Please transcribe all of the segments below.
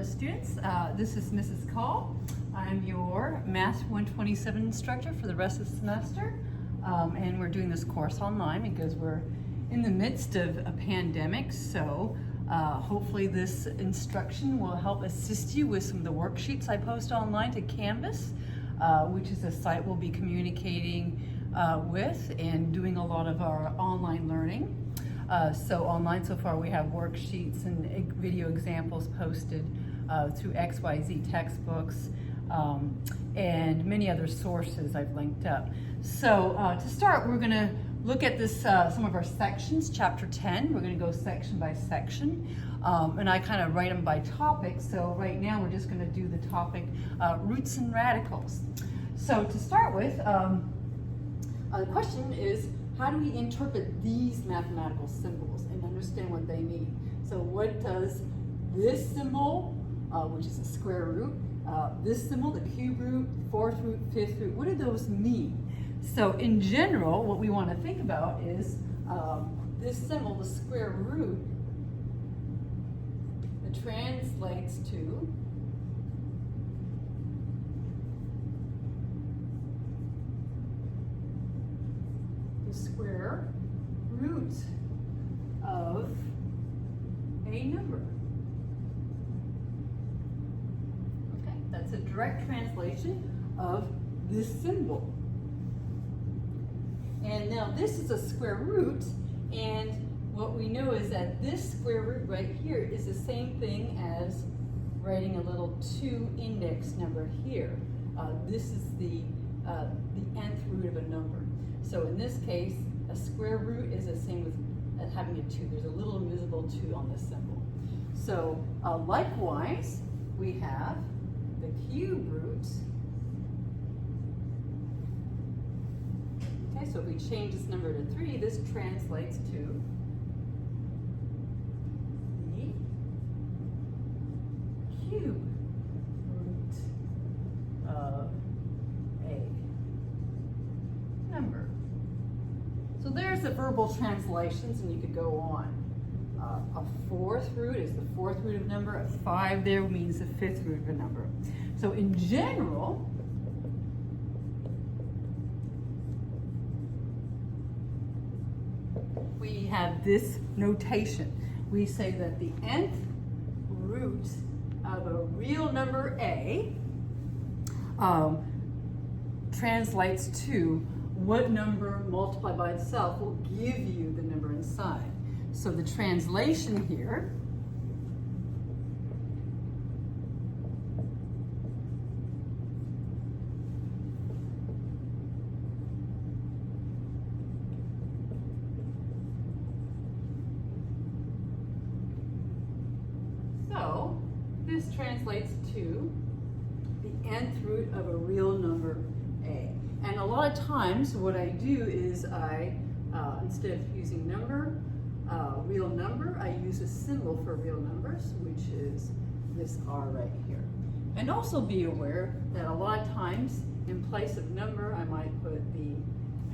students. This is Mrs. Kaul. I'm your Math 127 instructor for the rest of the semester. And we're doing this course online because we're in the midst of a pandemic. So hopefully this instruction will help assist you with some of the worksheets I post online to Canvas, which is a site we'll be communicating with and doing a lot of our online learning. So online so far we have worksheets and video examples posted through XYZ textbooks and many other sources I've linked up. So to start, we're going to look at this some of our sections, chapter 10. We're going to go section by section, and I kind of write them by topic. So right now we're just going to do the topic roots and radicals. So to start with, the question is, how do we interpret these mathematical symbols and understand what they mean? So what does this symbol, which is a square root, this symbol, the cube root, fourth root, fifth root, what do those mean? So in general, what we want to think about is this symbol, the square root, it translates to square root of a number. Okay, that's a direct translation of this symbol. And now this is a square root, and what we know is that this square root right here is the same thing as writing a little 2 index number here. This is the nth root of a number. So in this case, a square root is the same as having a 2. There's a little invisible 2 on this symbol. So likewise, we have the cube root. Okay, so if we change this number to 3, this translates to the cube root of a number. So there's the verbal translations, and you could go on. A fourth root is the fourth root of a number. A 5 there means the fifth root of a number. So in general, we have this notation. We say that the nth root of a real number A translates to what number multiplied by itself will give you the number inside. So the translation here this translates to the nth root of a real number A. And a lot of times what I do is I, instead of using real number, I use a symbol for real numbers, which is this R right here. And also be aware that a lot of times in place of number, I might put the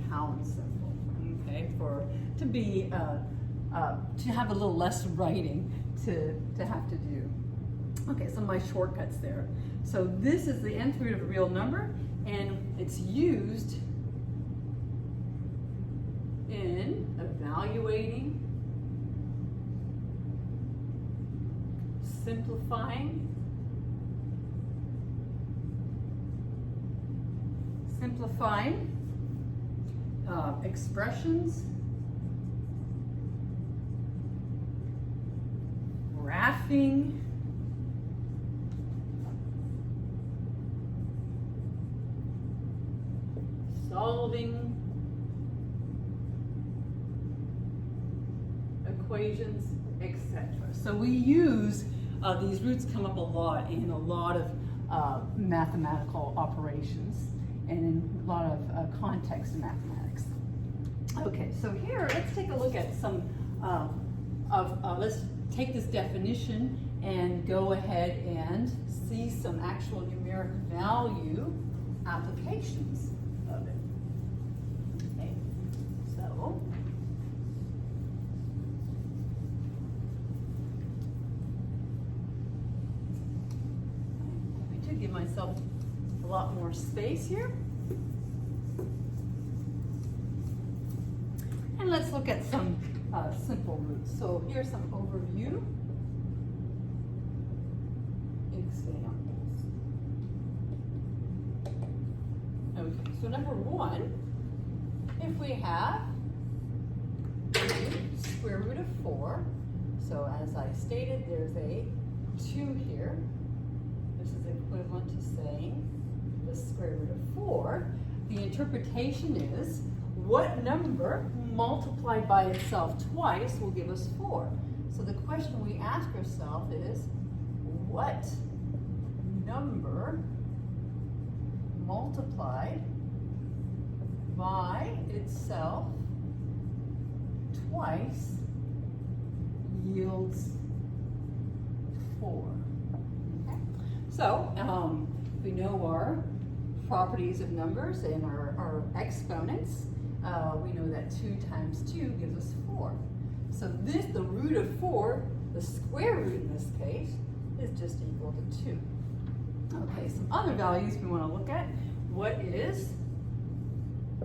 pound symbol, okay, to have a little less writing to have to do. Okay, some of my shortcuts there. So this is the nth root of a real number, and it's used in evaluating, simplifying, expressions, graphing, solving equations, etc. So we use these roots come up a lot in a lot of mathematical operations and in a lot of context in mathematics. Okay, so here let's take a look at some let's take this definition and go ahead and see some actual numeric value applications of it. Okay, so ourselves a lot more space here. And let's look at some simple roots. So here's some overview examples. Okay, so number one, if we have square root of 4, so as I stated, there's a 2 here. This is equivalent to saying the square root of 4. The interpretation is, what number multiplied by itself twice will give us 4? So the question we ask ourselves is, what number multiplied by itself twice yields 4? Okay. So we know our properties of numbers and our exponents. We know that 2 times 2 gives us 4. So the root of 4, the square root in this case, is just equal to 2. Okay, some other values we want to look at. What is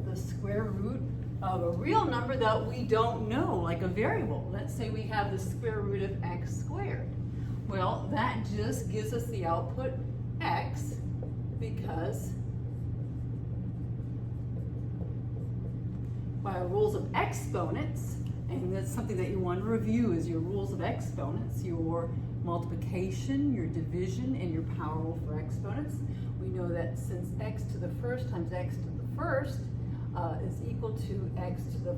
the square root of a real number that we don't know, like a variable? Let's say we have the square root of x squared. Well, that just gives us the output x, because by our rules of exponents, and that's something that you want to review, is your rules of exponents, your multiplication, your division, and your power rule for exponents. We know that since x to the first times x to the first is equal to x to the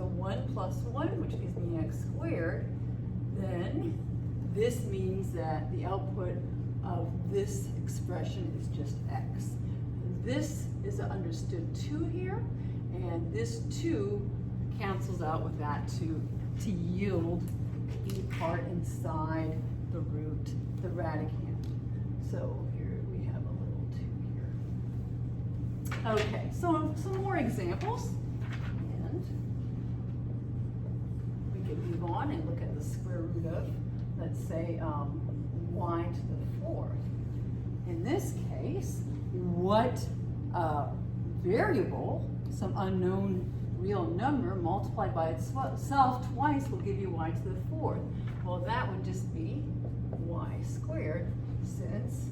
1 plus 1, which gives me x squared, then this means that the output of this expression is just x. This is an understood 2 here, and this 2 cancels out with that to yield the part inside the root, the radicand. So here we have a little 2 here. Okay, so some more examples, and we can move on and look at the square root of, let's say, y to the 4th. In this case, what variable, some unknown real number multiplied by itself twice will give you y to the 4th. Well, that would just be y squared, since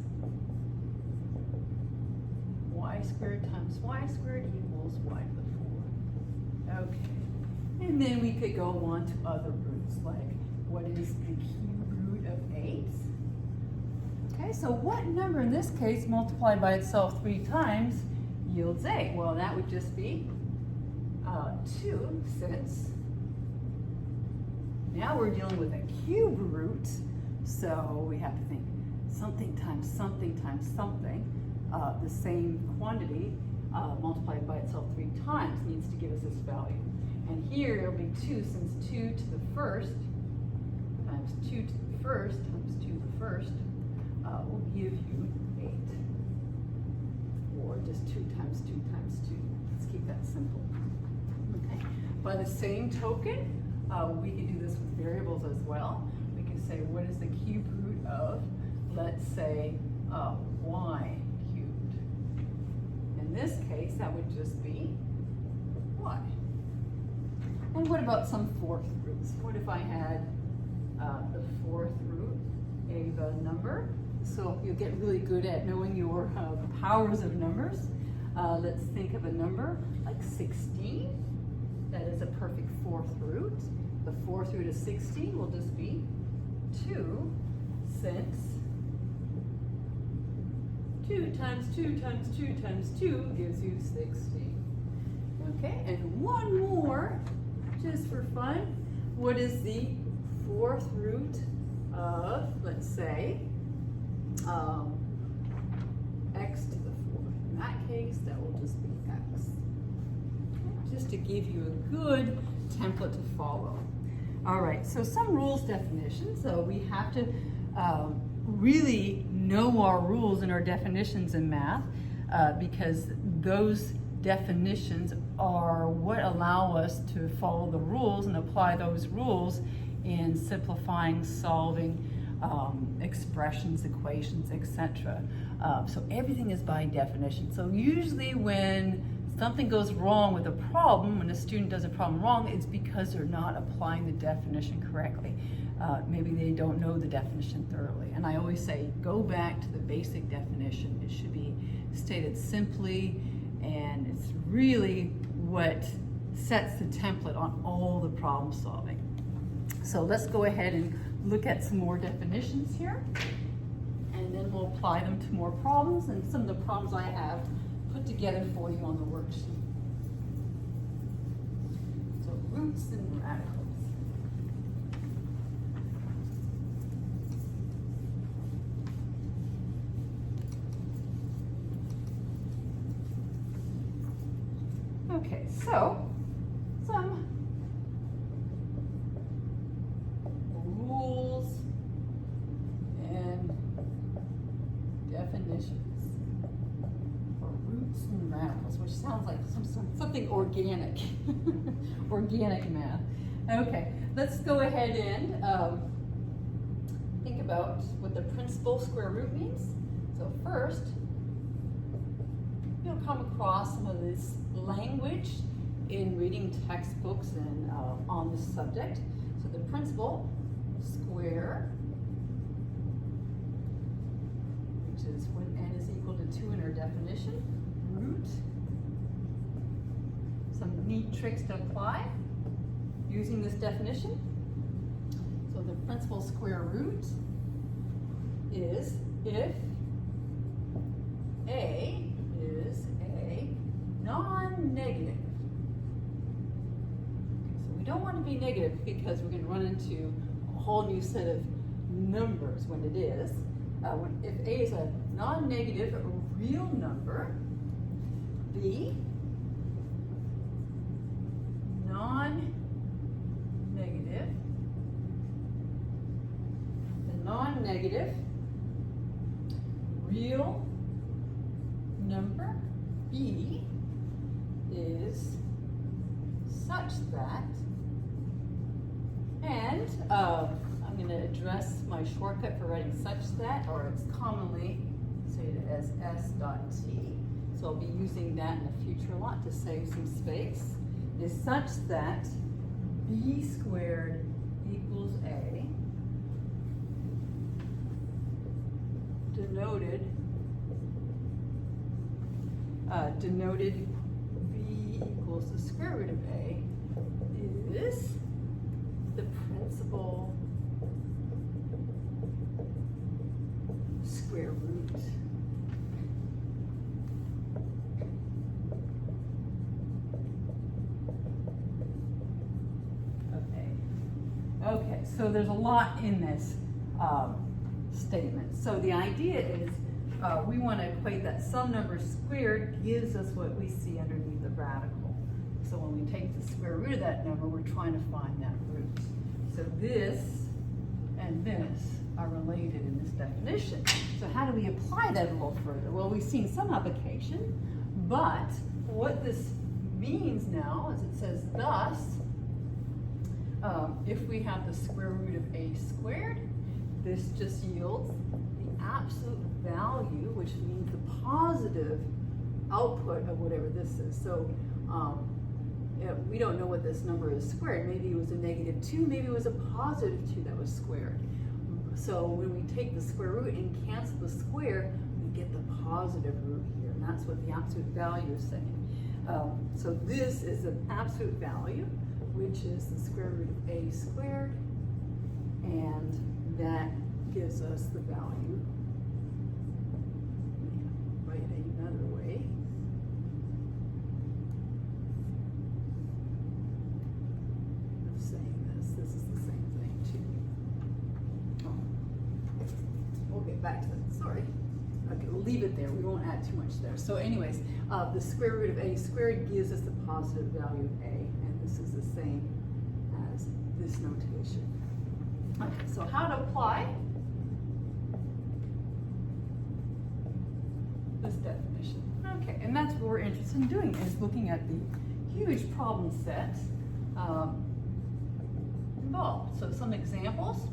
y squared times y squared equals y to the 4th. Okay. And then we could go on to other roots, like what is the cube root of 8? Okay, so what number in this case multiplied by itself 3 times yields 8? Well, that would just be 2, since now we're dealing with a cube root, so we have to think something times something times something. The same quantity multiplied by itself 3 times needs to give us this value. And here it'll be 2, since 2 to the 1st times 2 to the 1st times 2 to the 1st will give you 8. Or just 2 times 2 times 2. Let's keep that simple. Okay. By the same token, we can do this with variables as well. We can say, what is the cube root of, let's say, y cubed? In this case, that would just be y. And what about some 4th roots? What if I had the 4th root of a number? So you'll get really good at knowing your powers of numbers. Let's think of a number like 16. That is a perfect 4th root. The 4th root of 16 will just be 2, since 2 times 2 times 2 times 2 gives you 16. Okay, and one more, just for fun. What is the 4th root of, let's say, x to the 4th? In that case, that will just be x. Okay, just to give you a good template to follow. All right, so some rules definitions. So we have to really know our rules and our definitions in math because those definitions are what allow us to follow the rules and apply those rules in simplifying, solving, expressions, equations, etc. So everything is by definition. So usually when something goes wrong with a problem, when a student does a problem wrong, it's because they're not applying the definition correctly. Maybe they don't know the definition thoroughly. And I always say, go back to the basic definition. It should be stated simply, and it's really what sets the template on all the problem solving. So let's go ahead and look at some more definitions here, and then we'll apply them to more problems and some of the problems I have put together for you on the worksheet. So roots and radicals. Okay, so some rules and definitions for roots and radicals, which sounds like something organic, organic math. Okay, let's go ahead and think about what the principal square root means. So first, you'll come across some of this language in reading textbooks and on this subject. So the principal square, which is when n is equal to 2 in our definition, root. Some neat tricks to apply using this definition. So the principal square root is if A is a non-negative. So we don't want to be negative because we're going to run into a whole new set of numbers when it is. If A is a non-negative real number, B non-negative, the non-negative real number B is such that, and I'm going to address my shortcut for writing such that, or it's commonly stated as S dot T. So I'll be using that in the future a lot to save some space. Is such that B squared equals A, denoted B equals the square root of A, is the principal square root. Okay, so there's a lot in this statement. So the idea is we want to equate that some number squared gives us what we see underneath the radical. So when we take the square root of that number, we're trying to find that root. So this and this are related in this definition. So how do we apply that a little further? Well, we've seen some application, but what this means now is it says thus, if we have the square root of A squared, this just yields the absolute value, which means the positive output of whatever this is. So we don't know what this number is squared. Maybe it was a -2, maybe it was a +2 that was squared. So when we take the square root and cancel the square, we get the positive root here, and that's what the absolute value is saying. So this is an absolute value, which is the square root of A squared, and that gives us the value. Write it another way. Of saying this is the same thing too. We'll get back to that, sorry. Okay, we'll leave it there, we won't add too much there. So anyways, the square root of A squared gives us the positive value of A, and this is the same as this notation. Okay, so how to apply this definition. Okay, and that's what we're interested in doing, is looking at the huge problem set involved. So some examples.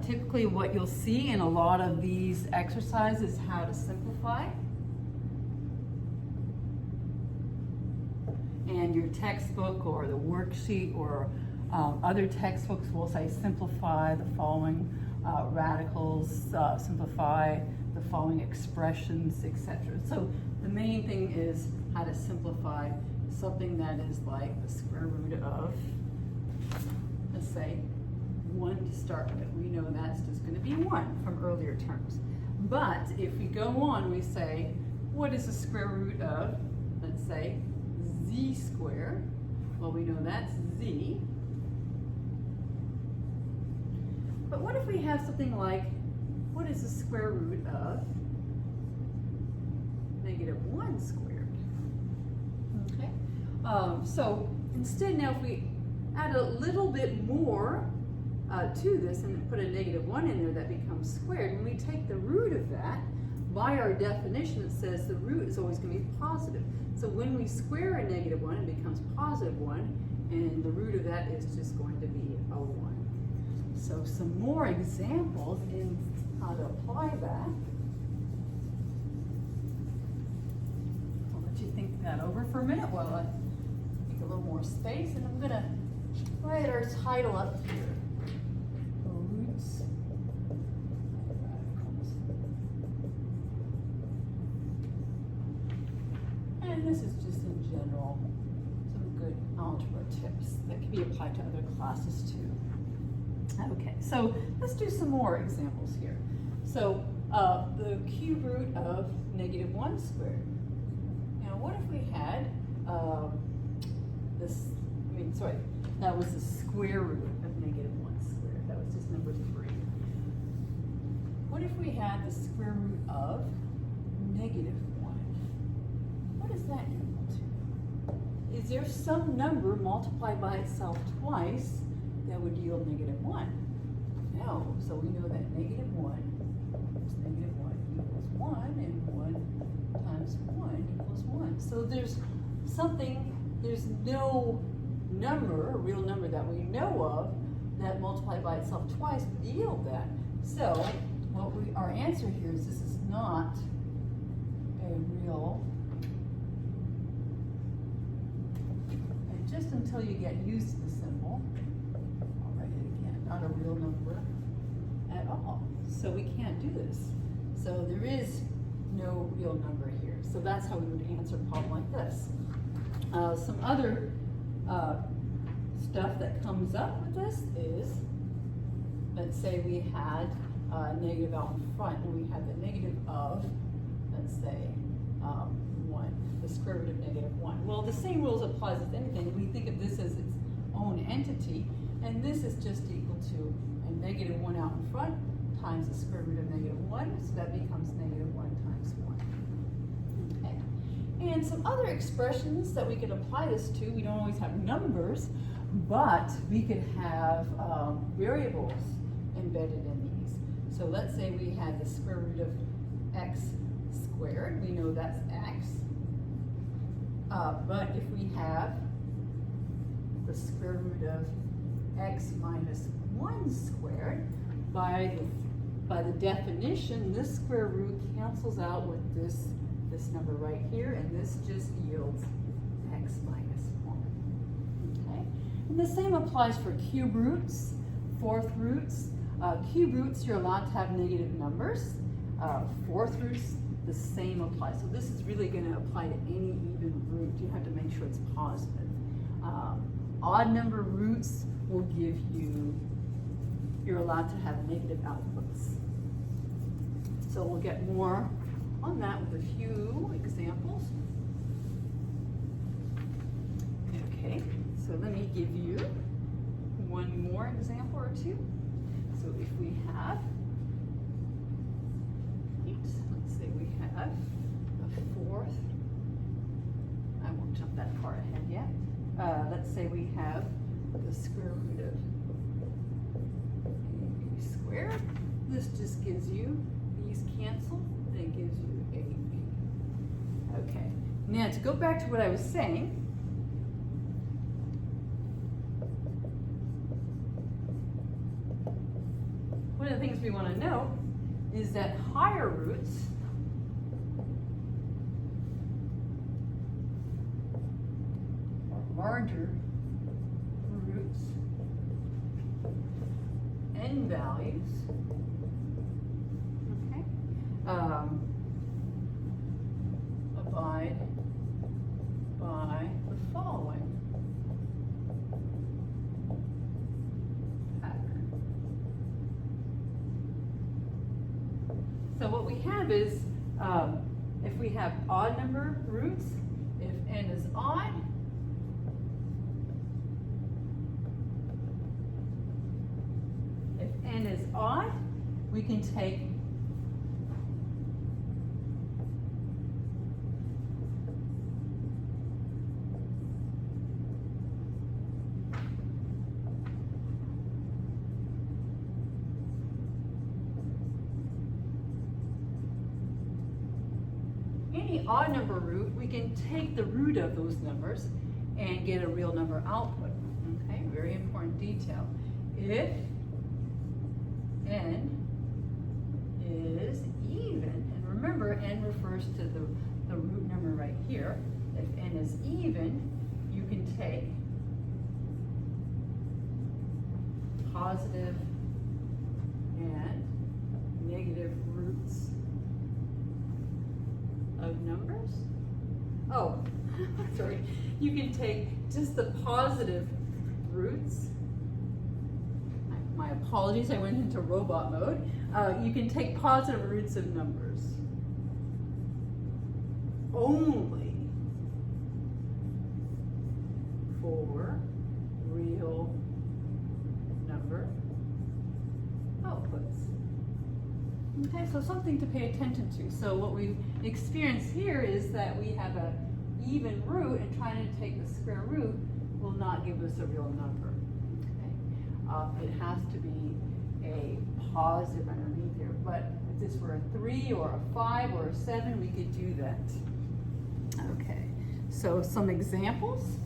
typically what you'll see in a lot of these exercises is how to simplify. And your textbook or the worksheet or other textbooks will say simplify the following radicals, simplify the following expressions, etc. So the main thing is how to simplify something that is like the square root of, let's say, 1 to start with. We know that's just going to be 1 from earlier terms. But if we go on, we say, what is the square root of, let's say, z squared? Well, we know that's z. But what if we have something like, what is the square root of -1 squared? Okay. So instead now if we add a little bit more to this and put a -1 in there, that becomes squared. When we take the root of that, by our definition it says the root is always going to be positive. So when we square a -1, it becomes +1, and the root of that is just going to be a 1. So some more examples in how to apply that. I'll let you think that over for a minute while I take a little more space, and I'm going to write our title up here. Roots and radicals. And this is just in general some good algebra tips that can be applied to other classes too. Okay, so let's do some more examples here. So the cube root of -1 squared. Now what if we had that was the square root of -1 squared. That was just number 3. What if we had the square root of -1? What is that equal to? Is there some number multiplied by itself twice that would yield -1? No, so we know that -1 is -1 equals 1, and 1 times 1 equals 1. So there's no number, a real number that we know of, that multiplied by itself twice would yield that. So our answer here is this is not a real, and just until you get used to the symbol, I'll write it again, not a real number at all. So we can't do this. So there is no real number here. So that's how we would answer a problem like this. Some other stuff that comes up with this is, let's say we had a negative out in front, and we had the negative of, let's say, 1, the square root of -1. Well, the same rules applies with anything. We think of this as its own entity, and this is just equal to a -1 out in front times the square root of -1, so that becomes -1 times 1. Okay. And some other expressions that we could apply this to, we don't always have numbers, but we could have variables embedded in these. So let's say we had the square root of x squared. We know that's x. But if we have the square root of x minus 1 squared, by the definition, this square root cancels out with this number right here, and this just yields x minus 1. Okay? And the same applies for cube roots, fourth roots. Cube roots, you're allowed to have negative numbers. Fourth roots, the same applies. So this is really going to apply to any even root. You have to make sure it's positive. Odd number roots will give you, you're allowed to have negative outputs. So we'll get more on that with a few examples. Okay, so let me give you one more example or two. So if we have, let's say we have a fourth, I won't jump that far ahead yet. Let's say we have the square root of a squared. This just gives you, these cancel, and it gives you a b. Okay, now to go back to what I was saying, things we want to know is that higher roots or larger roots n values, okay, abide by the following pattern. So what we have is, if we have odd number roots, if n is odd, we can take any odd number root, we can take the root of those numbers and get a real number output. Okay, very important detail. If n is even, and remember n refers to the root number right here. If n is even, you can take positive and negative roots of numbers. Oh, sorry. You can take just the positive roots. My apologies, I went into robot mode. You can take positive roots of numbers only for real number outputs. Okay, so something to pay attention to. So what we experience here is that we have an even root, and trying to take the square root will not give us a real number. Okay? It has to be a positive underneath here, but if this were a 3 or a 5 or a 7, we could do that. Okay, so some examples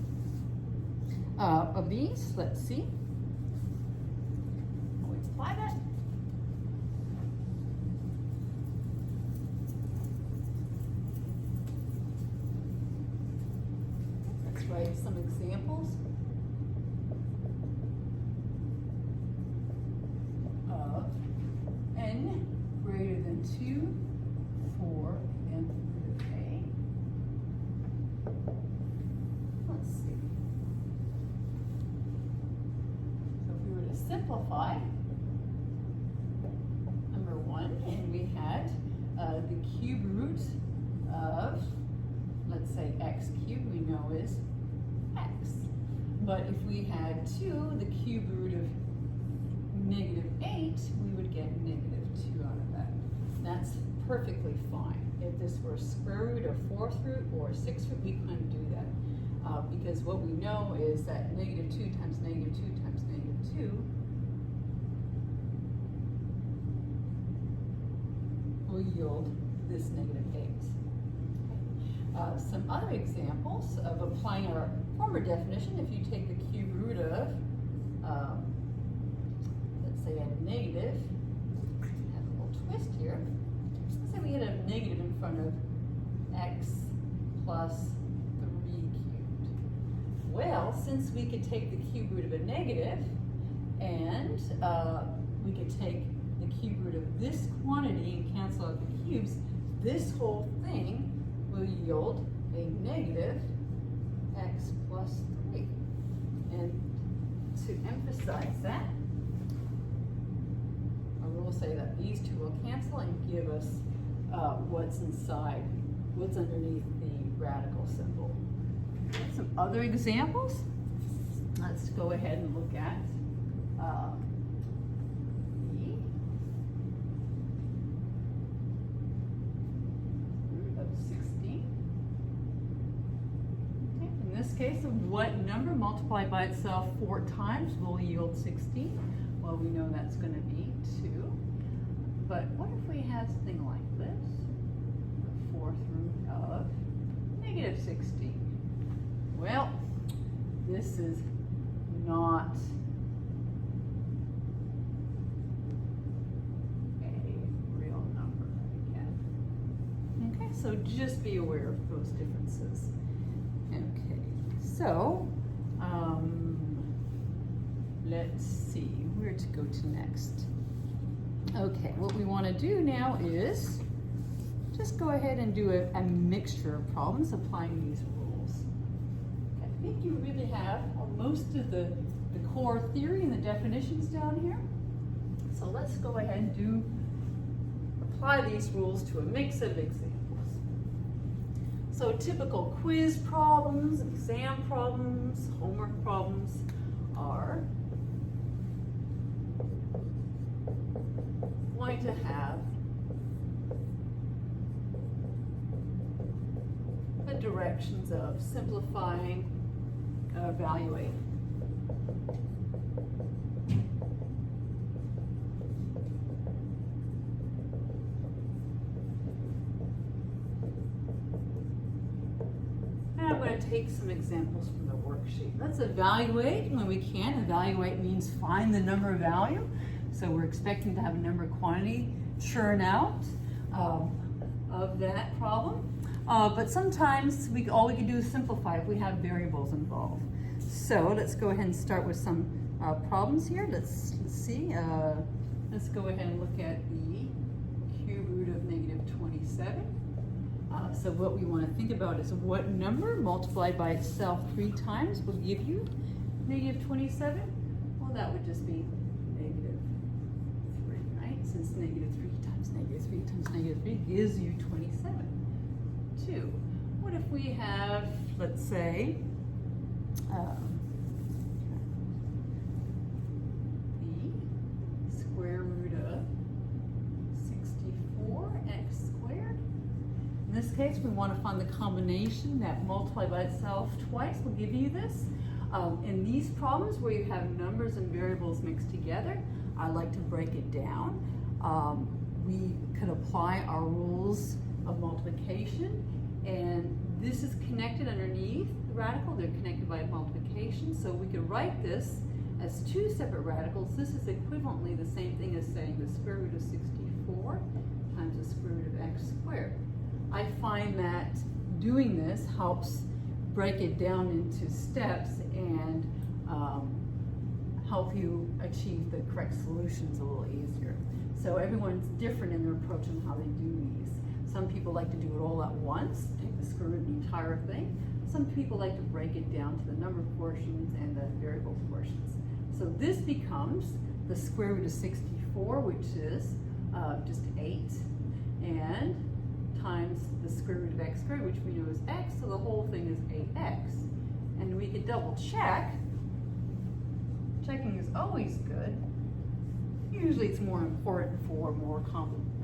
of these. Let's see. We apply that. Let's write some examples of n greater than 2, 4, and root of a. Let's see. So if we were to simplify, number 1, and we had the cube root of, let's say, x cubed, we know is x. But if we had 2, the cube root of -8, we would get -2 out of that. That's perfectly fine. If this were square root or fourth root or sixth root, we couldn't do that. Because what we know is that -2 times -2 times -2 will yield this -8. Some other examples of applying our former definition, if you take the cube root of, let's say a negative, have a little twist here. Let's say we had a negative in front of x plus 3 cubed. Well, since we could take the cube root of a negative, and we could take the cube root of this quantity and cancel out the cubes, this whole thing will yield a negative x plus 3. And to emphasize that, I will say that these two will cancel and give us what's inside, what's underneath the radical symbol. Some other examples. Let's go ahead and look at the root of 16. Okay. In this case, what number multiplied by itself 4 times will yield 16? Well, we know that's going to be 2. But what if we had something like this? The fourth root of -16. Well, this is not so just be aware of those differences. Okay, so let's see where to go to next. Okay, what we want to do now is just go ahead and do a mixture of problems applying these rules. I think you really have most of the core theory and the definitions down here. So let's go ahead and apply these rules to a mix of examples. So typical quiz problems, exam problems, homework problems are going to have the directions of simplifying, evaluating. And I'm going to take some examples from the worksheet. Let's evaluate when we can. Evaluate means find the number of value. So we're expecting to have a number quantity churn out of that problem. But sometimes all we can do is simplify if we have variables involved. So let's go ahead and start with some problems here. Let's see. Let's go ahead and look at the cube root of -27. So what we want to think about is what number multiplied by itself 3 times will give you -27? Well, that would just be -3, right? Since -3 times -3 times -3 gives you 27. 2. What if we have, let's say, the square root of 64x squared? In this case, we want to find the combination that multiplied by itself twice will give you this. In these problems where you have numbers and variables mixed together, I like to break it down. We could apply our rules of multiplication, and this is connected underneath the radical. They're connected by multiplication, so we could write this as 2 separate radicals. This is equivalently the same thing as saying the square root of 64 times the square root of x squared. I find that doing this helps break it down into steps and help you achieve the correct solutions a little easier. So everyone's different in their approach on how they do these. Some people like to do it all at once, take the square root of the entire thing. Some people like to break it down to the number portions and the variable portions. So this becomes the square root of 64, which is just 8, and times the square root of x squared, which we know is x, so the whole thing is 8x. And we could double check. Checking is always good. Usually it's more important for more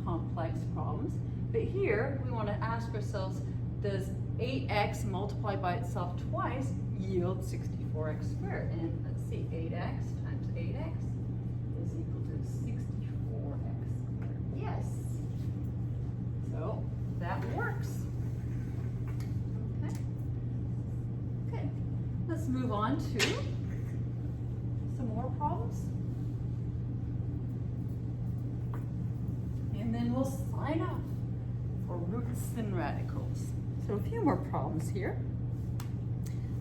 complex problems. But here, we want to ask ourselves, does 8x multiplied by itself twice yield 64x squared? And let's see, 8x times 8x is equal to 64x squared. Yes. So that works. Okay. Okay. Let's move on to some more problems. And then we'll sign off for roots and radicals. So a few more problems here.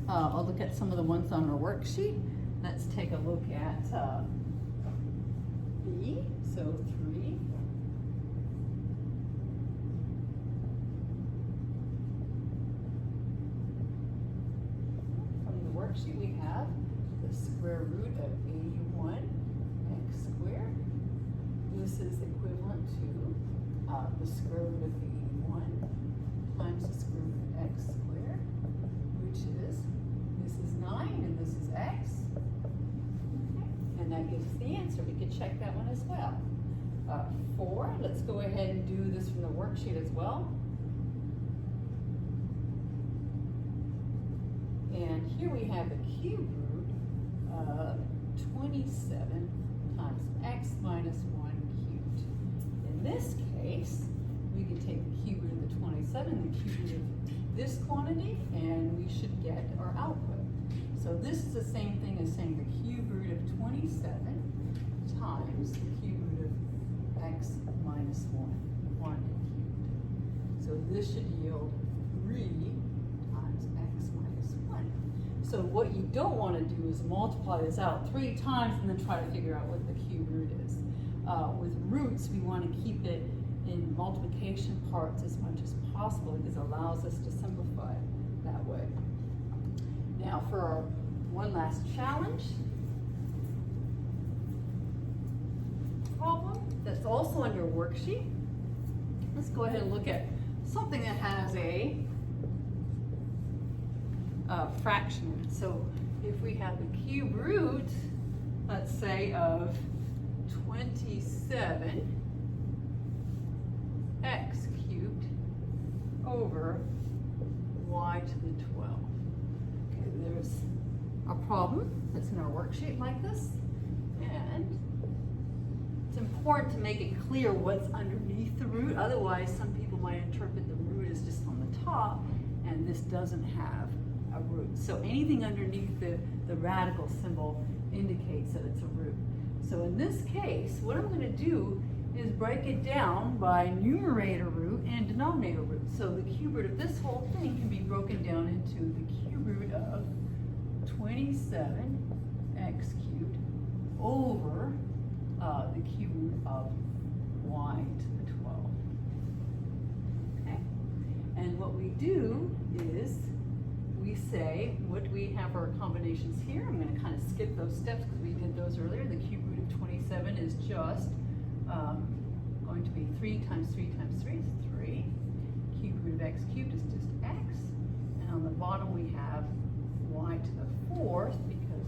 I'll look at some of the ones on our worksheet. Let's take a look at B, so 3. From the worksheet we have the square root of 81x squared. This is equivalent to the square root of 81 times the square root of x squared, which is, this is 9 and this is x. Okay. And that gives us the answer. We could check that one as well. 4, let's go ahead and do this from the worksheet as well. And here we have the cube root of 27 times x minus 1 cubed. In this case, we can take the cube root of the 27, the cube root of this quantity, and we should get our output. So this is the same thing as saying the cube root of 27 times the cube root of x minus 1 cubed. So So this should yield 3 times x minus 1. So what you don't want to do is multiply this out 3 times and then try to figure out what the cube root is. With roots, we want to keep it in multiplication parts as much as possible because it allows us to simplify that way. Now for our one last challenge. Problem that's also under worksheet. Let's go ahead and look at something that has a fraction in it. So if we have the cube root, let's say, of 27 x cubed over y to the 12. Okay, there's a problem that's in our worksheet like this, and it's important to make it clear what's underneath the root. Otherwise, some people might interpret the root as just on the top, and this doesn't have a root. So anything underneath the radical symbol indicates that it's a root. So in this case, what I'm going to do is break it down by numerator root and denominator root. So the cube root of this whole thing can be broken down into the cube root of 27 x cubed over the cube root of y to the 12. Okay? And what we do is we say, what we have our combinations here. I'm going to kind of skip those steps because we did those earlier. The cube root of 27 is just going to be 3 times 3 times 3 is 3. Cube root of x cubed is just x. And on the bottom we have y to the 4th because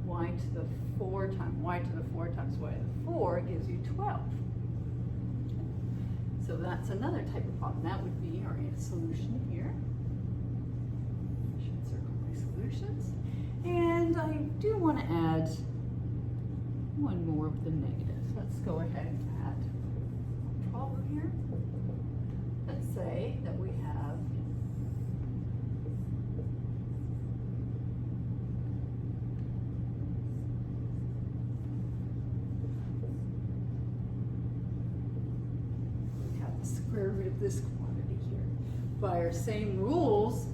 y to the 4 times y to the 4 times y to the 4 gives you 12. So that's another type of problem. That would be our solution here. I should circle my solutions. And I do want to add one more of the negatives. Let's go ahead and add a problem here. Let's say that we have the square root of this quantity here. By our same rules,